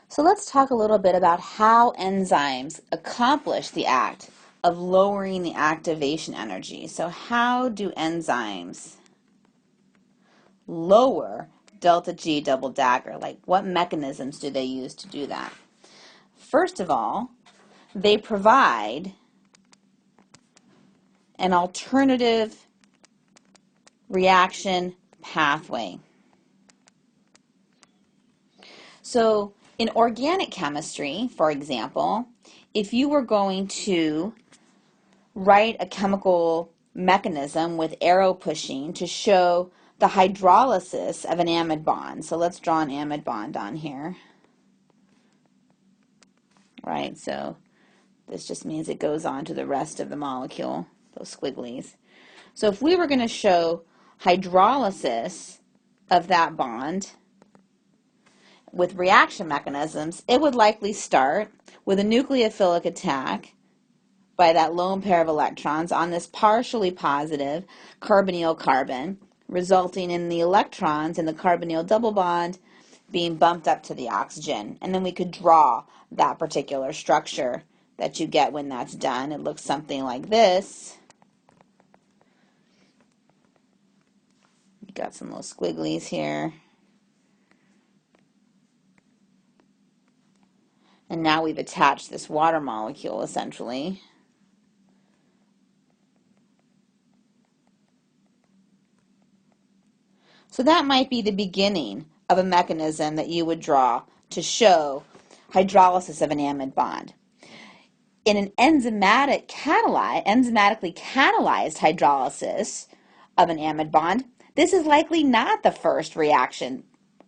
So let's talk a little bit about how enzymes accomplish the act of lowering the activation energy. So how do enzymes lower delta G double dagger? Like, what mechanisms do they use to do that? First of all, they provide an alternative reaction pathway. So in organic chemistry, for example, if you were going to write a chemical mechanism with arrow pushing to show the hydrolysis of an amide bond. So let's draw an amide bond on here. Right, so this just means it goes on to the rest of the molecule, those squigglies. So if we were going to show hydrolysis of that bond with reaction mechanisms, it would likely start with a nucleophilic attack by that lone pair of electrons on this partially positive carbonyl carbon, resulting in the electrons in the carbonyl double bond being bumped up to the oxygen. And then we could draw that particular structure that you get when that's done. It looks something like this. You got some little squigglies here. And now we've attached this water molecule, essentially. So that might be the beginning of a mechanism that you would draw to show hydrolysis of an amide bond. In an enzymatically catalyzed hydrolysis of an amide bond, this is likely not the first reaction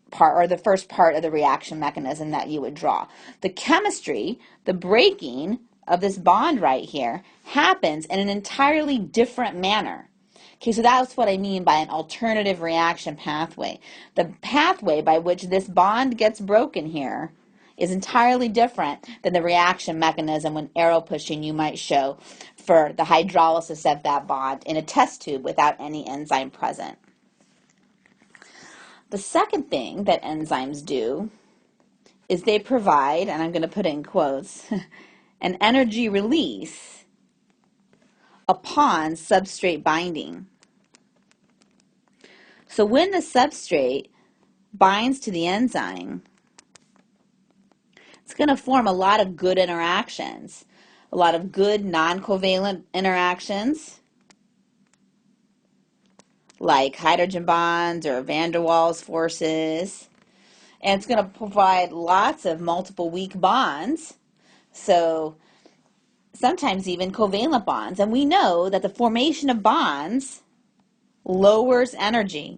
part or the first part of the reaction mechanism that you would draw. The chemistry, the breaking of this bond right here, happens in an entirely different manner. Okay, so that's what I mean by an alternative reaction pathway. The pathway by which this bond gets broken here is entirely different than the reaction mechanism when arrow pushing you might show for the hydrolysis of that bond in a test tube without any enzyme present. The second thing that enzymes do is they provide, and I'm going to put it in quotes, an energy release upon substrate binding. So when the substrate binds to the enzyme, it's going to form a lot of good interactions, a lot of good non-covalent interactions, like hydrogen bonds or van der Waals forces. And it's going to provide lots of multiple weak bonds, so sometimes even covalent bonds. And we know that the formation of bonds lowers energy.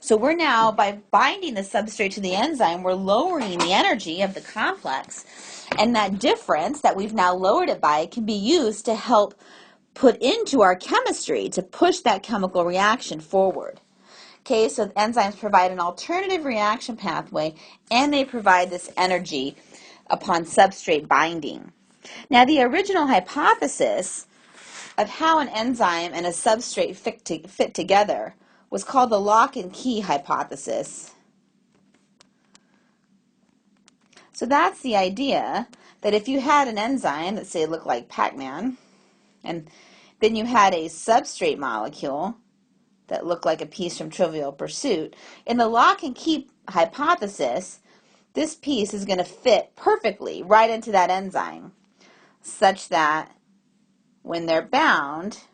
So we're now, by binding the substrate to the enzyme, we're lowering the energy of the complex. And that difference that we've now lowered it by can be used to help put into our chemistry to push that chemical reaction forward. Okay, so enzymes provide an alternative reaction pathway, and they provide this energy upon substrate binding. Now, the original hypothesis of how an enzyme and a substrate fit together was called the lock and key hypothesis. So that's the idea that if you had an enzyme that, say, looked like Pac-Man, and then you had a substrate molecule that looked like a piece from Trivial Pursuit, in the lock and key hypothesis, this piece is going to fit perfectly right into that enzyme, such that when they're bound,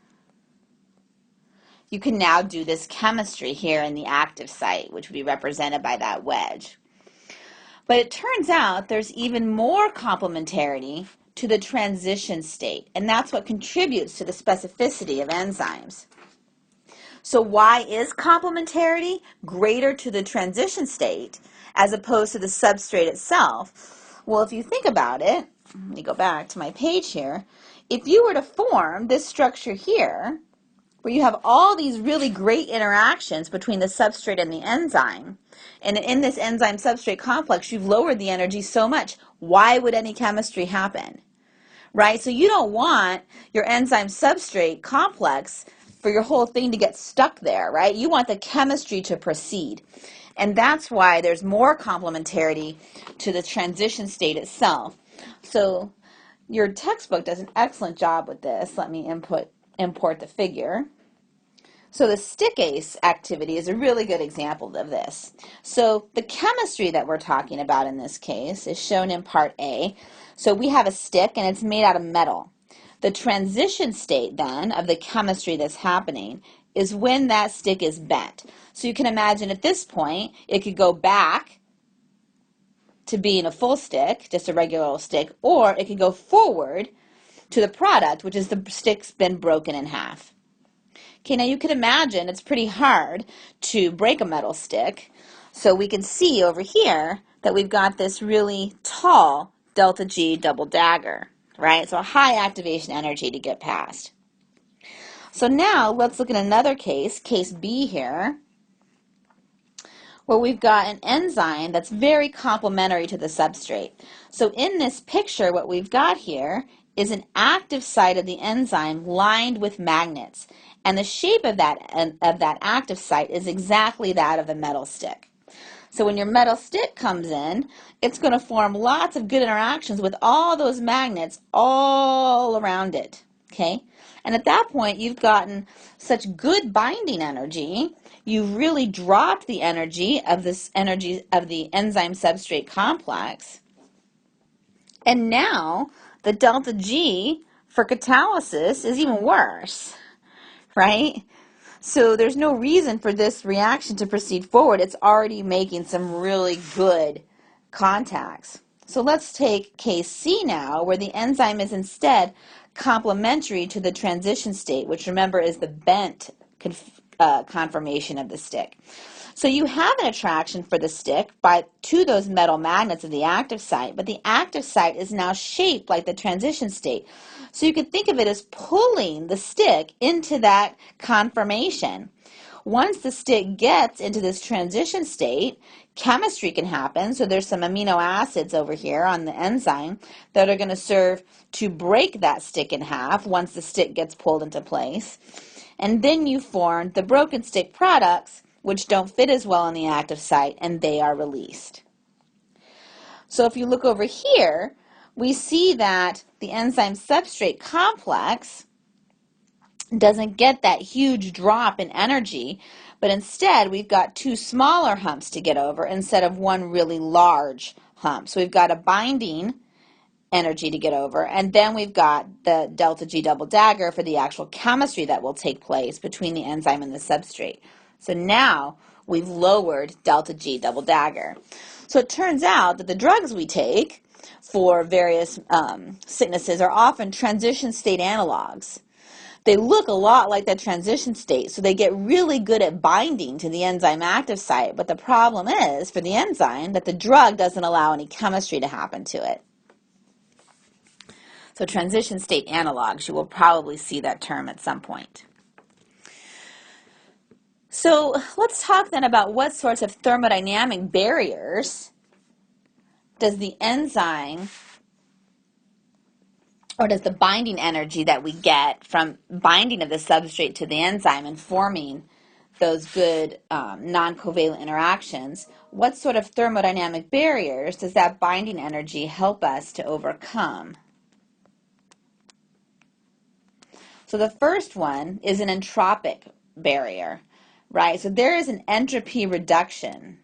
you can now do this chemistry here in the active site, which would be represented by that wedge. But it turns out there's even more complementarity to the transition state, and that's what contributes to the specificity of enzymes. So why is complementarity greater to the transition state as opposed to the substrate itself? Well, if you think about it, let me go back to my page here. If you were to form this structure here, where you have all these really great interactions between the substrate and the enzyme, and in this enzyme substrate complex, you've lowered the energy so much, why would any chemistry happen? Right? So you don't want your enzyme substrate complex for your whole thing to get stuck there, right? You want the chemistry to proceed. And that's why there's more complementarity to the transition state itself. So your textbook does an excellent job with this. Let me import the figure. So the stickase activity is a really good example of this. So the chemistry that we're talking about in this case is shown in part A. So we have a stick and it's made out of metal. The transition state then of the chemistry that's happening is when that stick is bent. So you can imagine at this point it could go back to being a full stick, just a regular old stick, or it could go forward to the product, which is the stick's been broken in half. Okay, now you can imagine it's pretty hard to break a metal stick. So we can see over here that we've got this really tall delta G double dagger, right? So a high activation energy to get past. So now let's look at another case, case B here, where we've got an enzyme that's very complementary to the substrate. So in this picture, what we've got here is an active site of the enzyme lined with magnets. And the shape of that active site is exactly that of the metal stick. So when your metal stick comes in, it's going to form lots of good interactions with all those magnets all around it. Okay? And at that point, you've gotten such good binding energy, you've really dropped the energy of the enzyme substrate complex. And now the delta G for catalysis is even worse, right? So there's no reason for this reaction to proceed forward. It's already making some really good contacts. So let's take case C now, where the enzyme is instead complementary to the transition state, which remember is the bent conformation of the stick. So you have an attraction for the stick to those metal magnets of the active site, but the active site is now shaped like the transition state. So you could think of it as pulling the stick into that conformation. Once the stick gets into this transition state, chemistry can happen. So there's some amino acids over here on the enzyme that are going to serve to break that stick in half once the stick gets pulled into place. And then you form the broken stick products, which don't fit as well on the active site, and they are released. So if you look over here, we see that the enzyme substrate complex doesn't get that huge drop in energy, but instead we've got two smaller humps to get over instead of one really large hump. So we've got a binding energy to get over, and then we've got the delta G double dagger for the actual chemistry that will take place between the enzyme and the substrate. So now we've lowered delta G double dagger. So it turns out that the drugs we take for various sicknesses are often transition state analogs. They look a lot like that transition state, so they get really good at binding to the enzyme active site, but the problem is for the enzyme that the drug doesn't allow any chemistry to happen to it. So transition state analogs, you will probably see that term at some point. So let's talk then about what sorts of thermodynamic barriers does the enzyme or does the binding energy that we get from binding of the substrate to the enzyme and forming those good non-covalent interactions, what sort of thermodynamic barriers does that binding energy help us to overcome? So the first one is an entropic barrier, right? So there is an entropy reduction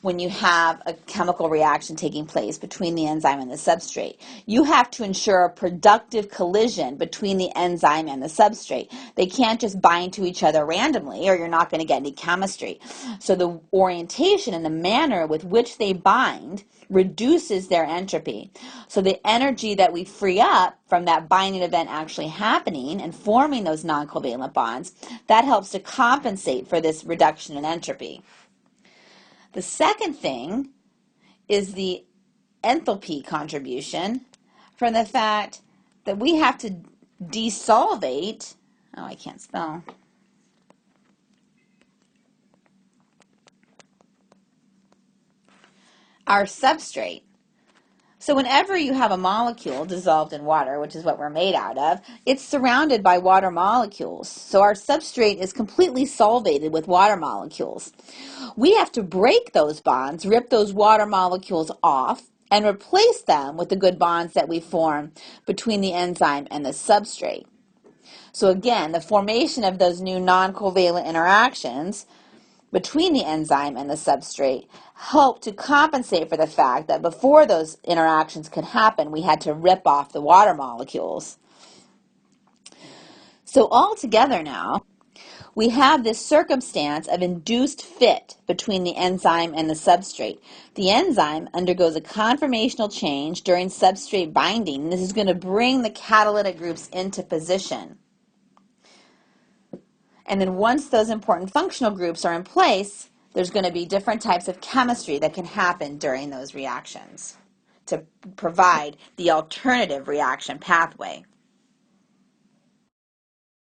when you have a chemical reaction taking place between the enzyme and the substrate. You have to ensure a productive collision between the enzyme and the substrate. They can't just bind to each other randomly or you're not going to get any chemistry. So the orientation and the manner with which they bind reduces their entropy. So the energy that we free up from that binding event actually happening and forming those non-covalent bonds, that helps to compensate for this reduction in entropy. The second thing is the enthalpy contribution from the fact that we have to desolvate, oh, I can't spell, our substrate. So whenever you have a molecule dissolved in water, which is what we're made out of, it's surrounded by water molecules. So our substrate is completely solvated with water molecules. We have to break those bonds, rip those water molecules off, and replace them with the good bonds that we form between the enzyme and the substrate. So again, the formation of those new non-covalent interactions between the enzyme and the substrate help to compensate for the fact that before those interactions could happen, we had to rip off the water molecules. So all together now, we have this circumstance of induced fit between the enzyme and the substrate. The enzyme undergoes a conformational change during substrate binding, and this is going to bring the catalytic groups into position. And then once those important functional groups are in place, there's going to be different types of chemistry that can happen during those reactions to provide the alternative reaction pathway.